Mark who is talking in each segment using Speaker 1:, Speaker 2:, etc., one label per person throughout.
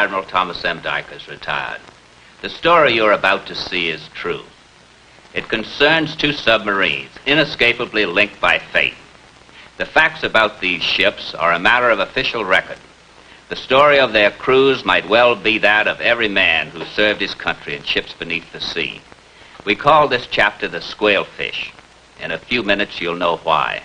Speaker 1: Admiral Thomas M. Dykers, retired. The story you're about to see is true. It concerns two submarines, inescapably linked by fate. The facts about these ships are a matter of official record. The story of their crews might well be that of every man who served his country in ships beneath the sea. We call this chapter the Squailfish. In a few minutes, you'll know why.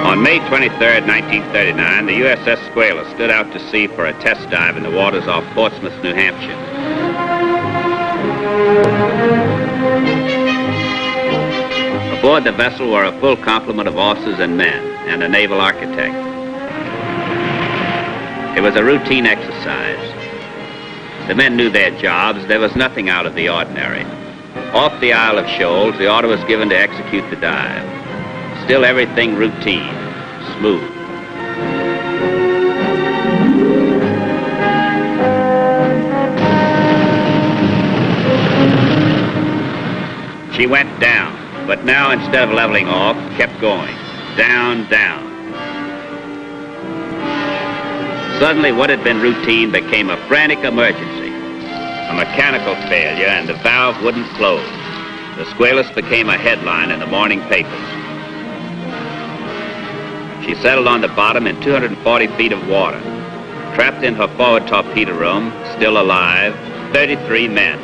Speaker 1: On May 23rd, 1939, the USS Squailfish stood out to sea for a test dive in the waters off Portsmouth, New Hampshire. Aboard the vessel were a full complement of officers and men, and a naval architect. It was a routine exercise. The men knew their jobs. There was nothing out of the ordinary. Off the Isle of Shoals, the order was given to execute the dive. Still everything routine, smooth. She went down, but now instead of leveling off, kept going. Down, down. Suddenly what had been routine became a frantic emergency. A mechanical failure and the valve wouldn't close. The Squailfish became a headline in the morning papers. She settled on the bottom in 240 feet of water. Trapped in her forward torpedo room, still alive, 33 men.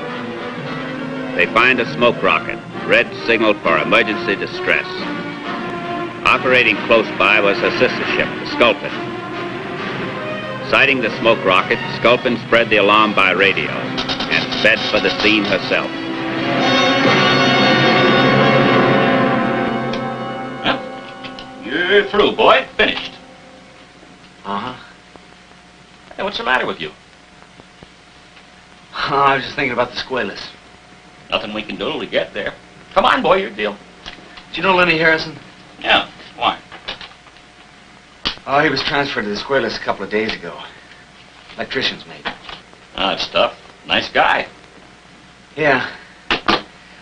Speaker 1: They find a smoke rocket, red signal for emergency distress. Operating close by was her sister ship, the Squailfish. Sighting the smoke rocket, Squailfish spread the alarm by radio and sped for the scene herself.
Speaker 2: You're through, boy. Finished.
Speaker 3: Uh-huh.
Speaker 2: Hey, what's the matter with you?
Speaker 3: Oh, I was just thinking about the Squailfish.
Speaker 2: Nothing we can do till we get there. Come on, boy, your deal.
Speaker 3: Do you know Lenny Harrison?
Speaker 2: Yeah, why?
Speaker 3: Oh, he was transferred to the Squailfish a couple of days ago. Electrician's mate.
Speaker 2: Oh, that's tough. Nice guy.
Speaker 3: Yeah.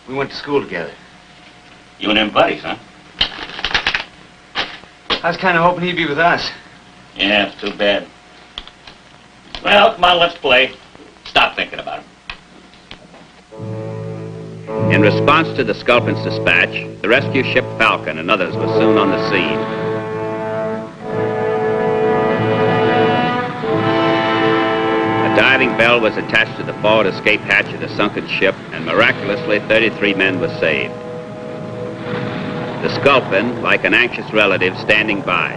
Speaker 3: We went to school together.
Speaker 2: You and him buddies, huh?
Speaker 3: I was kind of hoping he'd be with us.
Speaker 2: Yeah, it's too bad. Well, come on, let's play. Stop thinking about him.
Speaker 1: In response to the Squalpin's dispatch, the rescue ship Falcon and others were soon on the scene. A diving bell was attached to the forward escape hatch of the sunken ship, and miraculously 33 men were saved. The Squalpin, like an anxious relative, standing by.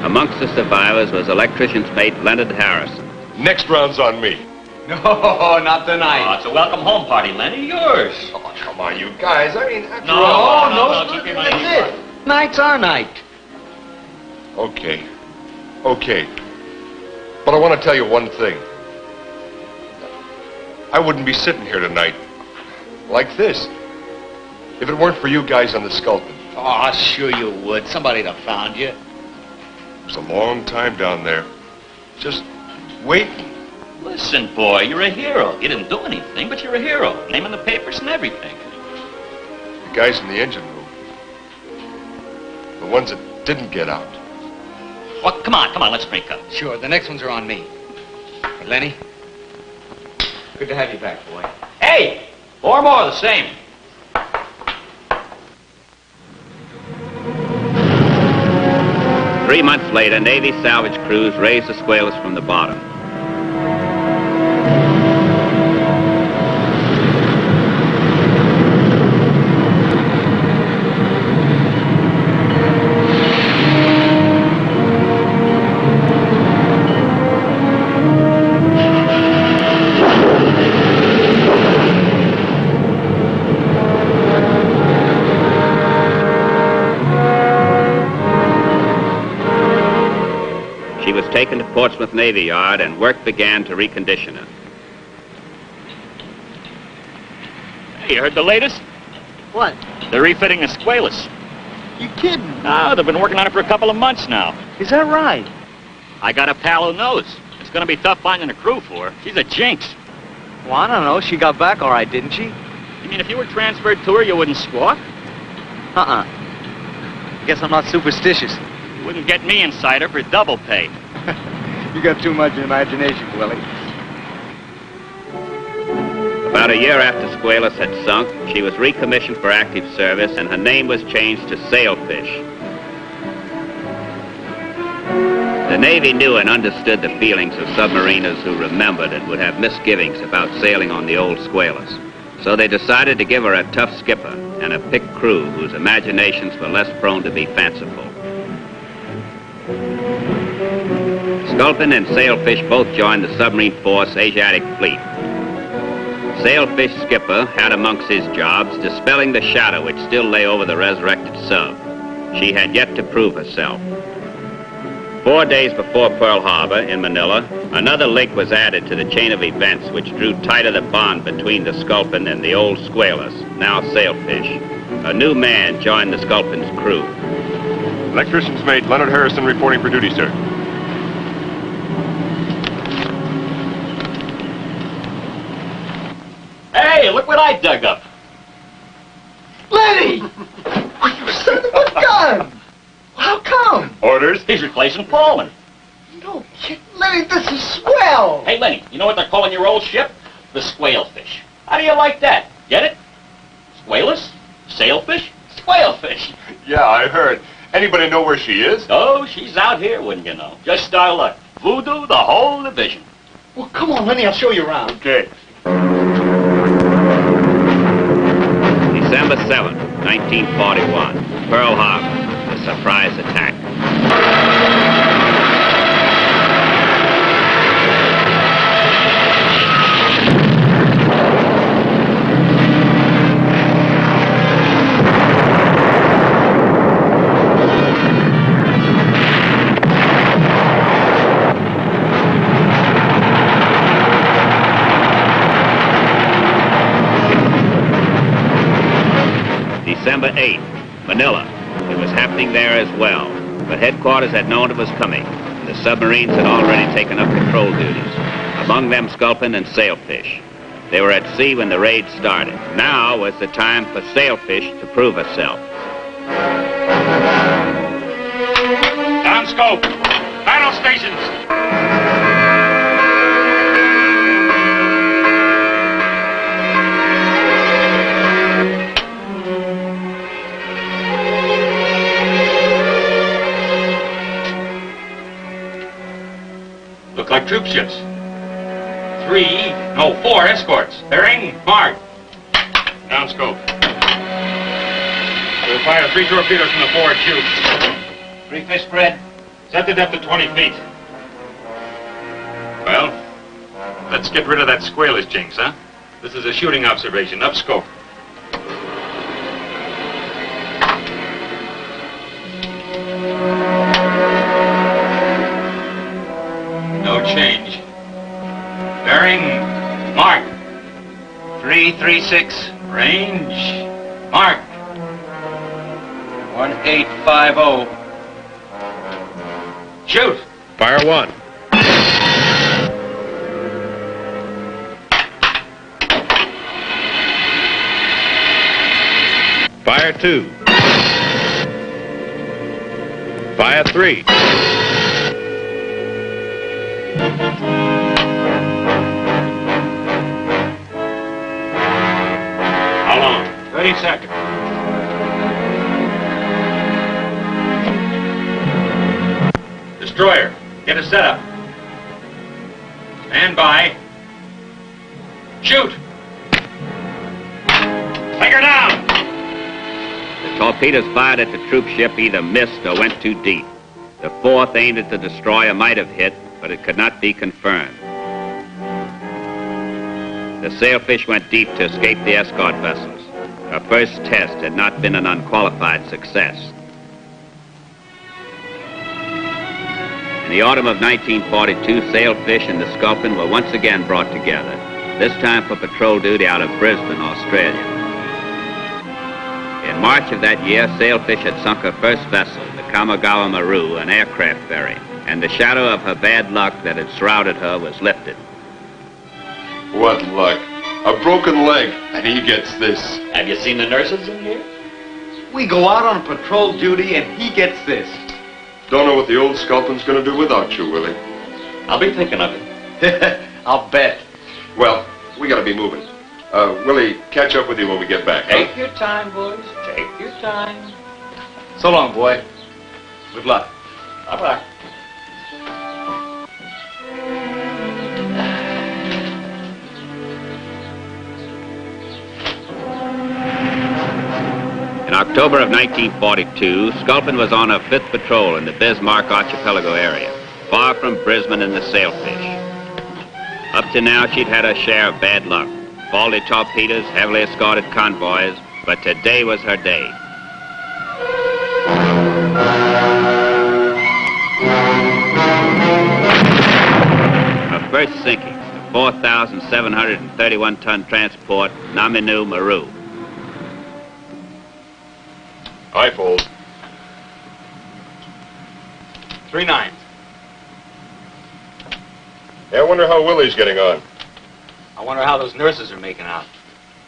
Speaker 1: Amongst the survivors was electrician's mate Leonard Harrison.
Speaker 4: Next round's on me.
Speaker 3: No, not tonight.
Speaker 2: Oh, it's a welcome home party, Lenny. Yours.
Speaker 4: Oh, come on, you guys. I mean, after
Speaker 2: No,
Speaker 4: all...
Speaker 2: no, it's okay, Lenny.
Speaker 3: That's it. Night's our night.
Speaker 4: Okay. But I want to tell you one thing. I wouldn't be sitting here tonight like this if it weren't for you guys on the Squalpin.
Speaker 5: Oh, sure you would. Somebody'd have found you.
Speaker 4: It was a long time down there. Just waiting.
Speaker 2: Listen, boy, you're a hero. You didn't do anything, but you're a hero. Name in the papers and everything.
Speaker 4: The guys in the engine room. The ones that didn't get out.
Speaker 2: Well, come on, let's drink up.
Speaker 3: Sure, the next ones are on me. But Lenny, good to have you back, boy.
Speaker 2: Hey, 4 more of the same.
Speaker 1: Three months later, Navy salvage crews raised the Squailfish from the bottom. She was taken to Portsmouth Navy Yard and work began to recondition her.
Speaker 2: Hey, you heard the latest?
Speaker 5: What?
Speaker 2: They're refitting the Squailfish.
Speaker 5: You kidding?
Speaker 2: Oh, they've been working on it for a couple of months now.
Speaker 5: Is that right?
Speaker 2: I got a pal who knows. It's going to be tough finding a crew for her. She's a jinx.
Speaker 5: Well, I don't know. She got back all right, didn't she?
Speaker 2: You mean if you were transferred to her, you wouldn't squawk?
Speaker 5: Uh-uh. Guess I'm not superstitious.
Speaker 2: You wouldn't get me inside her for double pay.
Speaker 5: You got too much imagination, Willie.
Speaker 1: About a year after Squailus had sunk, she was recommissioned for active service, and her name was changed to Sailfish. The Navy knew and understood the feelings of submariners who remembered and would have misgivings about sailing on the old Squailus. So they decided to give her a tough skipper and a picked crew whose imaginations were less prone to be fanciful. Sculpin and Sailfish both joined the submarine force Asiatic Fleet. Sailfish skipper had amongst his jobs dispelling the shadow which still lay over the resurrected sub. She had yet to prove herself. 4 days before Pearl Harbor in Manila, another link was added to the chain of events which drew tighter the bond between the Sculpin and the old Squailus, now Sailfish. A new man joined the Sculpin's crew.
Speaker 4: Electrician's mate Leonard Harrison reporting for duty, sir.
Speaker 2: Hey, look what I dug up.
Speaker 5: Lenny! You son of a gun! How come?
Speaker 4: Orders?
Speaker 2: He's replacing Paulman.
Speaker 5: No kid, Lenny, this is swell!
Speaker 2: Hey, Lenny, you know what they're calling your old ship? The Squailfish. How do you like that? Get it? Squailus? Sailfish? Squailfish.
Speaker 4: Yeah, I heard. Anybody know where she is?
Speaker 2: Oh, she's out here, wouldn't you know? Just our luck. Voodoo the whole division.
Speaker 5: Well, come on, Lenny, I'll show you around.
Speaker 4: Okay.
Speaker 1: December 7th, 1941, Pearl Harbor, a surprise attack. December 8th, Manila. It was happening there as well, but headquarters had known it was coming, and the submarines had already taken up control duties, among them Sculpin and Sailfish. They were at sea when the raid started. Now was the time for Sailfish to prove herself.
Speaker 2: Down scope. Final stations. Look like troop ships. 4 escorts. Bearing, mark. Down scope. We'll fire 3 torpedoes from the forward tubes. 3 fish spread. Set the depth to 20 feet. Well, let's get rid of that Squailfish jinx, huh? This is a shooting observation, up scope. No change. Bearing, mark. 336. Range, mark. 1850. Shoot.
Speaker 4: Fire 1. Fire 2. Fire 3.
Speaker 2: How long? 30 seconds. Destroyer, get a setup. Stand by. Shoot! Take her down!
Speaker 1: The torpedoes fired at the troop ship either missed or went too deep. The 4th aimed at the destroyer might have hit, but it could not be confirmed. The Sailfish went deep to escape the escort vessels. Her first test had not been an unqualified success. In the autumn of 1942, Sailfish and the Sculpin were once again brought together, this time for patrol duty out of Brisbane, Australia. In March of that year, Sailfish had sunk her first vessel, the Kamagawa Maru, an aircraft ferry, and the shadow of her bad luck that had shrouded her was lifted.
Speaker 4: What luck. A broken leg, and he gets this.
Speaker 2: Have you seen the nurses in here?
Speaker 3: We go out on patrol duty, and he gets this.
Speaker 4: Don't know what the old Sculpin's gonna do without you, Willie.
Speaker 2: I'll be thinking of it.
Speaker 3: I'll bet.
Speaker 4: Well, we gotta be moving. Willie, catch up with you when we get back.
Speaker 2: Take your time, boys. Take your time.
Speaker 3: So long, boy. Good luck.
Speaker 2: Bye-bye.
Speaker 1: In October of 1942, Sculpin was on a 5th patrol in the Bismarck Archipelago area, far from Brisbane and the Sailfish. Up to now, she'd had her share of bad luck. Faulty torpedoes, heavily escorted convoys, but today was her day. Her first sinking, the 4,731-ton transport Naminu Maru.
Speaker 4: Aye, Foles.
Speaker 3: 3 9s.
Speaker 4: Yeah, I wonder how Willie's getting on.
Speaker 3: I wonder how those nurses are making out.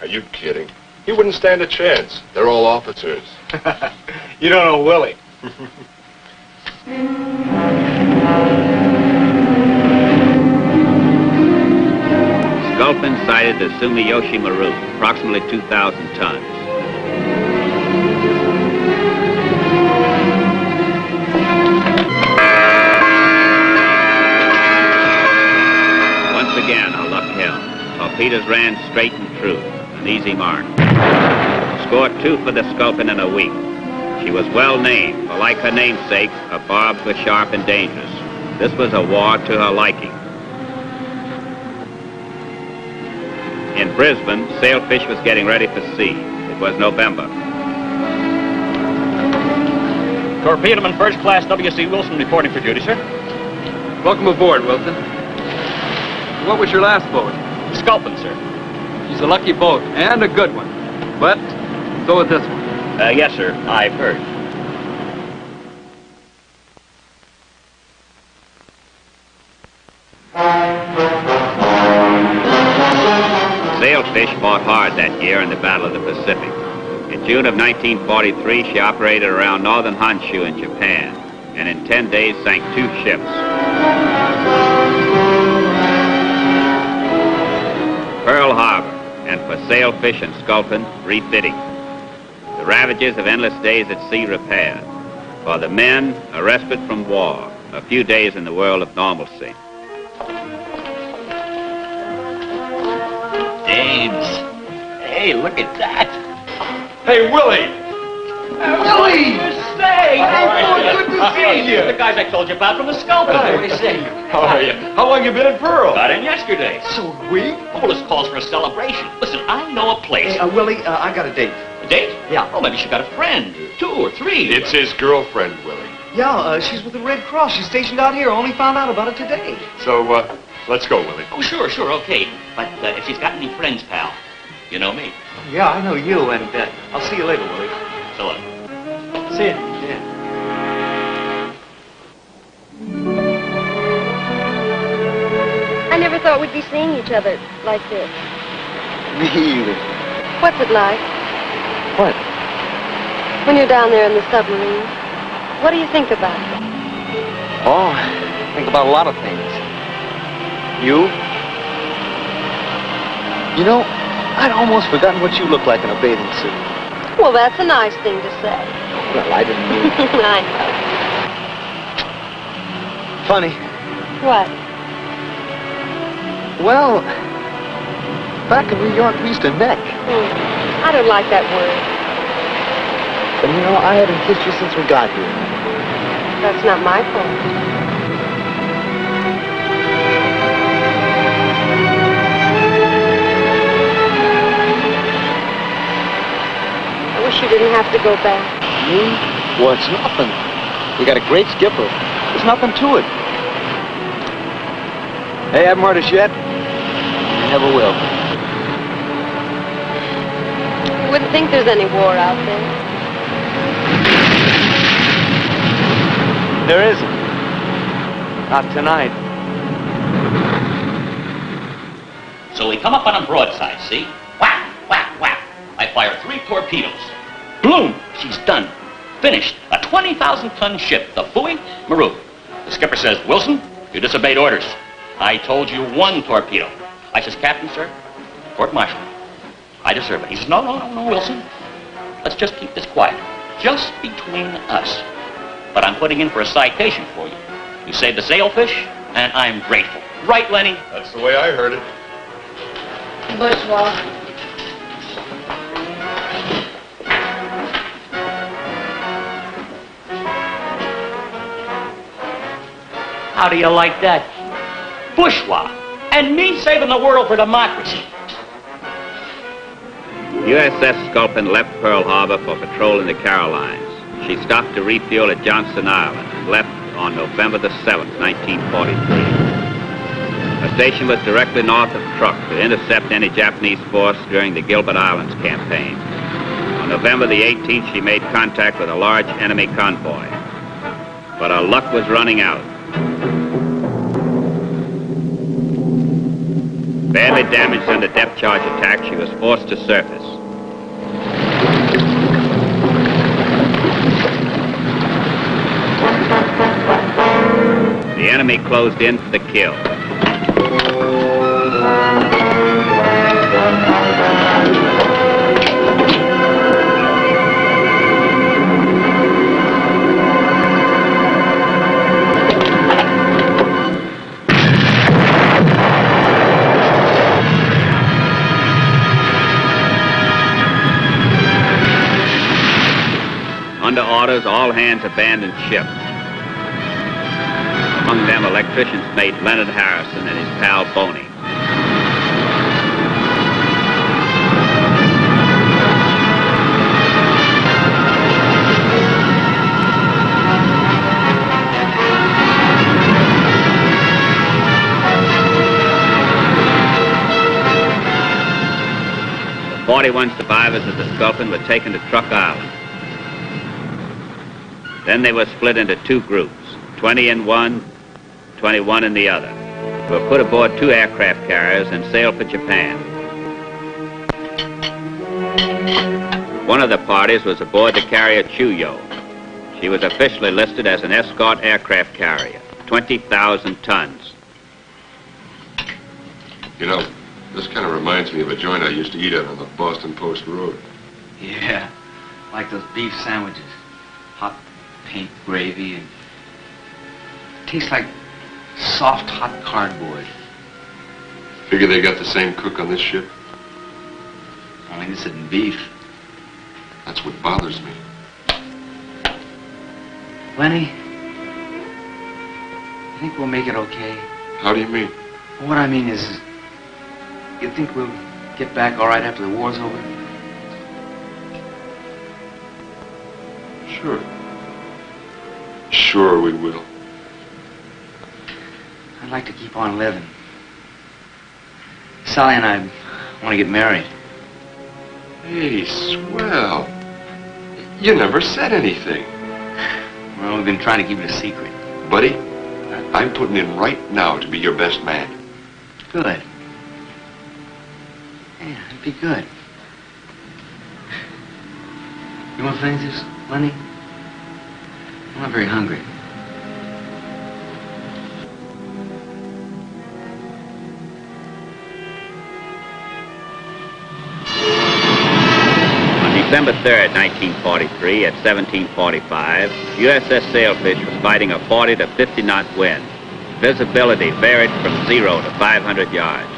Speaker 4: Are you kidding? He wouldn't stand a chance. They're all officers.
Speaker 3: You don't know Willie.
Speaker 1: Sculpin sighted the Sumiyoshi Maru, approximately 2,000 tons. Once again, her luck held. Torpedoes ran straight and true, an easy mark. Scored 2 for the Sculpin in a week. She was well named, for like her namesake, her barbs were sharp and dangerous. This was a war to her liking. In Brisbane, Sailfish was getting ready for sea. It was November.
Speaker 2: Torpedoman First Class W.C. Wilson reporting for duty, sir.
Speaker 6: Welcome aboard, Wilson. What was your last boat?
Speaker 2: Sculpin, sir.
Speaker 6: She's a lucky boat, and a good one. But so is this one.
Speaker 2: Yes, sir. I've heard.
Speaker 1: Sailfish fought hard that year in the Battle of the Pacific. In June of 1943, she operated around northern Honshu in Japan, and in 10 days sank 2 ships. Pearl Harbor, and for Sailfish and Sculpin, refitting. The ravages of endless days at sea repaired. For the men, a respite from war, a few days in the world of normalcy.
Speaker 2: James. Hey, look at that.
Speaker 4: Hey, Willie!
Speaker 5: Willie!
Speaker 2: Hey,
Speaker 5: boy, good to see you.
Speaker 2: The guys I told you about from the Sculpin.
Speaker 5: Hi.
Speaker 2: What do you say?
Speaker 4: How are you? How long you been in Pearl?
Speaker 2: Got in yesterday.
Speaker 5: So we?
Speaker 2: Oh, this calls for a celebration. Listen, I know a place.
Speaker 5: Hey, Willie, I got a date.
Speaker 2: A date?
Speaker 5: Yeah.
Speaker 2: Oh, maybe she got a friend. 2 or 3.
Speaker 4: It's his girlfriend, Willie.
Speaker 5: Yeah, she's with the Red Cross. She's stationed out here. Only found out about it today.
Speaker 4: So, let's go, Willie.
Speaker 2: Oh, sure, okay. But if she's got any friends, pal, you know me.
Speaker 5: Yeah, I know you, and I'll see you later, Willie.
Speaker 2: So long.
Speaker 5: See ya. Yeah.
Speaker 7: I never thought we'd be seeing each other like this.
Speaker 5: Me either.
Speaker 7: What's it like
Speaker 5: What?
Speaker 7: when you're down there in the submarine? What do you think about?
Speaker 5: Oh, I think about a lot of things. You? You know, I'd almost forgotten what you look like in a bathing suit.
Speaker 7: Well, that's a nice thing to say.
Speaker 5: Well, I didn't mean...
Speaker 7: I know.
Speaker 5: Funny.
Speaker 7: What?
Speaker 5: Well, back in New York, we used to neck.
Speaker 7: I don't like that word.
Speaker 5: And you know, I haven't kissed you since we got here.
Speaker 7: That's not my fault. I wish you didn't have to go back.
Speaker 5: Me? Well, it's nothing. We got a great skipper. There's nothing to it. Hey, haven't heard us yet? You never will.
Speaker 7: You wouldn't think there's any war out there.
Speaker 5: There isn't. Not tonight.
Speaker 2: So we come up on them broadside, see? Whack, whack, whack. I fire 3 torpedoes. Bloom, she's done. Finished. A 20,000-ton ship, the buoy, maroon. The skipper says, Wilson, you disobeyed orders. I told you 1 torpedo. I says, Captain, sir, court-martial. I deserve it. He says, no, Wilson. Let's just keep this quiet. Just between us. But I'm putting in for a citation for you. You saved the sailfish, and I'm grateful. Right, Lenny?
Speaker 4: That's the way I heard it.
Speaker 7: Bourgeois.
Speaker 2: How do you like that? Bourgeois. And me saving the world for democracy.
Speaker 1: USS Sculpin left Pearl Harbor for patrol in the Carolines. She stopped to refuel at Johnston Island and left on November the 7th, 1943. Her station was directly north of Truk to intercept any Japanese force during the Gilbert Islands campaign. On November the 18th, she made contact with a large enemy convoy. But her luck was running out. Badly damaged under depth charge attack, she was forced to surface. The enemy closed in for the kill. Under orders, all hands abandoned ship. Among them, electrician's mate Leonard Harrison and his pal Boney. The 41 survivors of the Sculpin were taken to Truk Island. Then they were split into 2 groups, 20 in one, 21 in the other, who were put aboard 2 aircraft carriers and sailed for Japan. One of the parties was aboard the carrier Chuyo. She was officially listed as an escort aircraft carrier, 20,000 tons.
Speaker 4: You know, this kind of reminds me of a joint I used to eat at on the Boston Post Road.
Speaker 3: Yeah, like those beef sandwiches. Hot paint gravy and... tastes like soft, hot cardboard.
Speaker 4: Figure they got the same cook on this ship?
Speaker 3: Only this isn't beef.
Speaker 4: That's what bothers me.
Speaker 3: Lenny, you think we'll make it okay?
Speaker 4: How do you mean?
Speaker 3: What I mean is, you think we'll get back all right after the war's over?
Speaker 4: Sure. Sure we will.
Speaker 3: I'd like to keep on living. Sally and I want to get married.
Speaker 4: Hey, swell. You never said anything.
Speaker 3: Well, we've been trying to keep it a secret.
Speaker 4: Buddy, I'm putting in right now to be your best man.
Speaker 3: Good. Yeah, it'd be good. You want to finish this, Lenny? I'm not very hungry.
Speaker 1: December 3rd, 1943, at 1745, USS Sailfish was fighting a 40 to 50 knot wind. Visibility varied from 0 to 500 yards.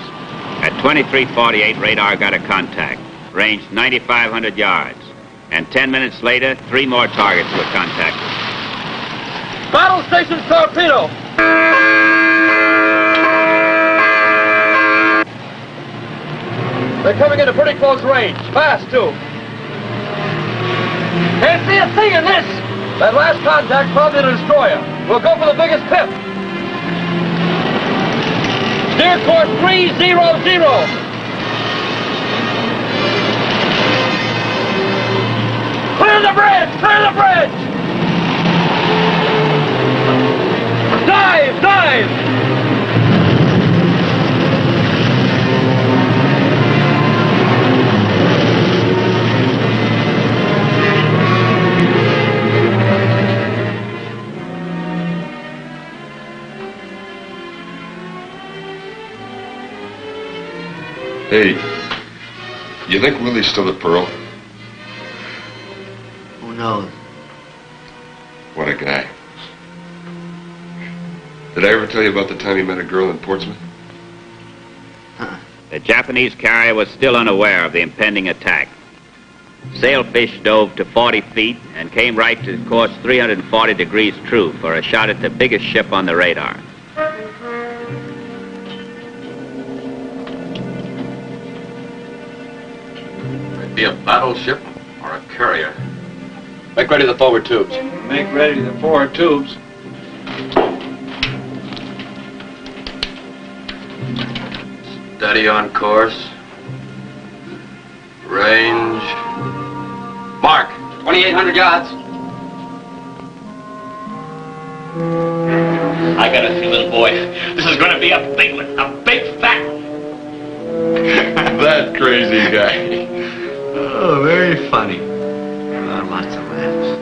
Speaker 1: At 23:48, radar got a contact, ranged 9,500 yards. And 10 minutes later, 3 more targets were contacted.
Speaker 6: Battle stations torpedo! They're coming into pretty close range. Fast, too. Can't see a thing in this! That last contact's probably a destroyer. We'll go for the biggest pip. Steer course 300. Clear the bridge! Clear the bridge! Dive! Dive!
Speaker 4: Hey, you think Willie's still at Pearl?
Speaker 3: Who knows?
Speaker 4: What a guy. Did I ever tell you about the time he met a girl in Portsmouth?
Speaker 1: The Japanese carrier was still unaware of the impending attack. Sailfish dove to 40 feet and came right to course 340 degrees true for a shot at the biggest ship on the radar.
Speaker 6: Might be a battleship or a carrier. Make ready the forward tubes.
Speaker 8: Make ready the forward tubes.
Speaker 6: Steady on course. Range. Mark, 2,800 yards.
Speaker 2: I got a feeling, boy, this is going to be a big one, a big fat one.
Speaker 4: That crazy guy.
Speaker 3: Oh, very funny. Oh, lots of laughs.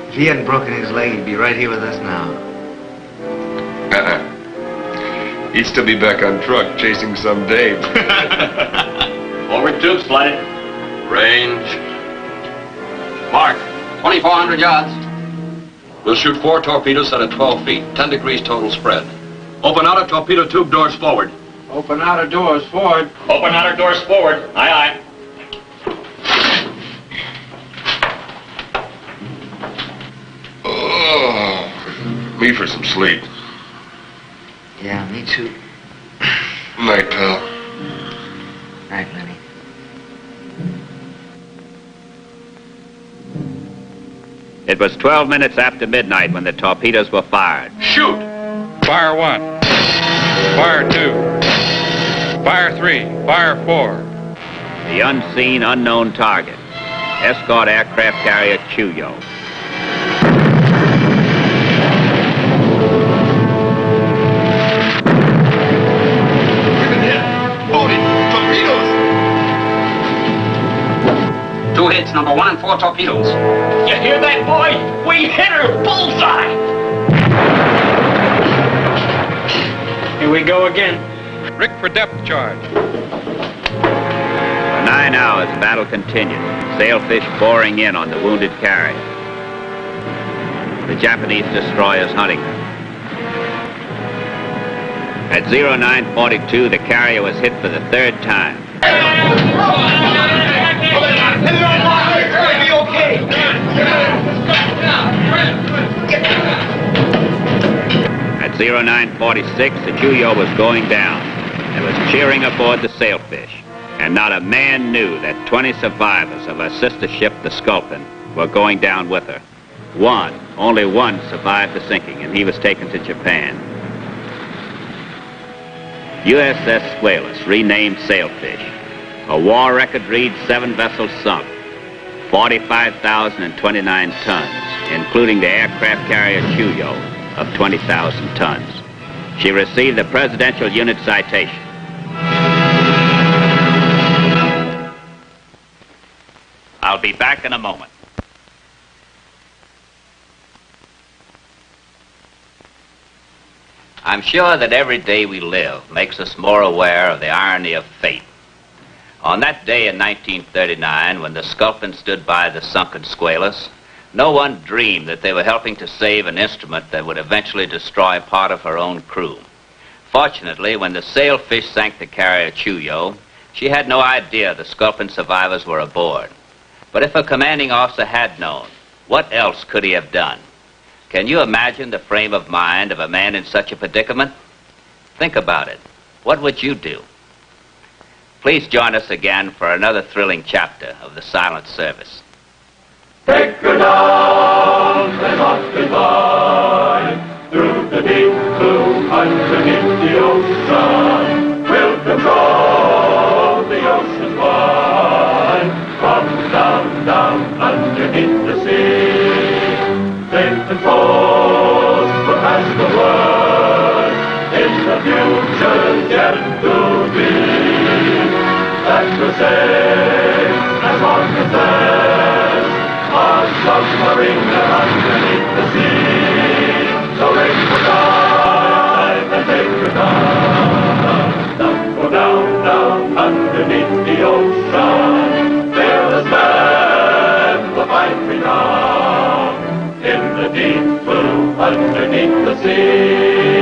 Speaker 3: If he hadn't broken his leg, he'd be right here with us now.
Speaker 4: He'd still be back on truck chasing some dame.
Speaker 2: Forward tubes flooded.
Speaker 6: Range. Mark, 2,400 yards. We'll shoot 4 torpedoes set at 12 feet, 10 degrees total spread. Open outer torpedo tube doors forward.
Speaker 8: Open outer doors forward.
Speaker 2: Open outer doors forward. Aye, aye.
Speaker 4: Oh, me for some sleep.
Speaker 3: Yeah, me too.
Speaker 4: Night, pal.
Speaker 3: Night, Lenny.
Speaker 1: It was 12 minutes after midnight when the torpedoes were fired.
Speaker 6: Shoot!
Speaker 8: Fire 1. Fire 2. Fire 3. Fire 4.
Speaker 1: The unseen, unknown target, escort aircraft carrier Chuyo.
Speaker 2: Two hits, number 1 and 4 torpedoes. You hear that, boy? We hit her bullseye.
Speaker 8: Here we go again. Rick for depth charge.
Speaker 1: For 9 hours, the battle continued, sailfish pouring in on the wounded carrier. The Japanese destroyers hunting them. At 0942, the carrier was hit for the 3rd time. At 0946, the Chuyo was going down. There was cheering aboard the Sailfish, and not a man knew that 20 survivors of her sister ship, the Sculpin, were going down with her. Only one survived the sinking, and he was taken to Japan. USS Squailfish, renamed Sailfish. A war record reads 7 vessels sunk, 45,029 tons, including the aircraft carrier Chuyo of 20,000 tons. She received the Presidential Unit Citation. I'll be back in a moment. I'm sure that every day we live makes us more aware of the irony of fate. On that day in 1939, when the Sculpin stood by the sunken Squailfish, no one dreamed that they were helping to save an instrument that would eventually destroy part of her own crew. Fortunately, when the Sailfish sank the carrier Chuyo, she had no idea the Sculpin survivors were aboard. But if a commanding officer had known, what else could he have done? Can you imagine the frame of mind of a man in such a predicament? Think about it. What would you do? Please join us again for another thrilling chapter of the Silent Service.
Speaker 9: Take her down, then off goodbye, through the deep blue underneath the ocean. We'll control the ocean's wide, from down, down underneath the sea. Safe and close, we'll pass the word, in the future yet to be. That we're safe as long as there's a submarine underneath the sea. So ring for time and take your time. the sea.